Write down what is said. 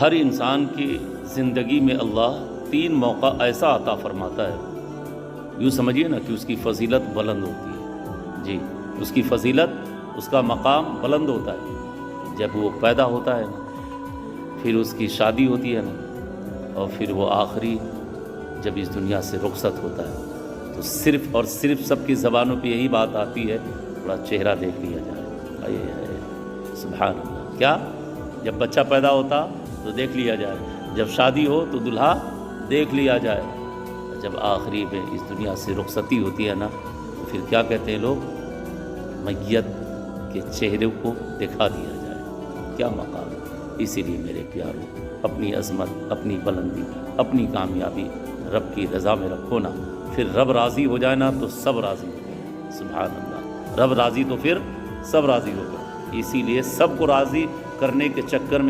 ہر انسان کی زندگی میں اللہ 3 موقع ایسا عطا فرماتا ہے، یوں سمجھیے نا کہ اس کی فضیلت بلند ہوتی ہے۔ جی، اس کی فضیلت، اس کا مقام بلند ہوتا ہے جب وہ پیدا ہوتا ہے نا، پھر اس کی شادی ہوتی ہے نا، اور پھر وہ آخری جب اس دنیا سے رخصت ہوتا ہے تو صرف اور صرف سب کی زبانوں پہ یہی بات آتی ہے، تھوڑا چہرہ دیکھ لیا جائے۔ سبحان اللہ! کیا؟ جب بچہ پیدا ہوتا تو دیکھ لیا جائے، جب شادی ہو تو دلہا دیکھ لیا جائے، جب آخری میں اس دنیا سے رخصتی ہوتی ہے نا تو پھر کیا کہتے ہیں لوگ؟ میت کے چہرے کو دکھا دیا جائے۔ کیا مقام ہے! اسی لیے میرے پیارو، اپنی عظمت، اپنی بلندی، اپنی کامیابی رب کی رضا میں رکھو نا، پھر رب راضی ہو جائے نا تو سب راضی ہو گئے۔ سبحان اللہ! رب راضی تو پھر سب راضی ہو گئے۔ اسی لیے سب کو راضی کرنے کے چکر میں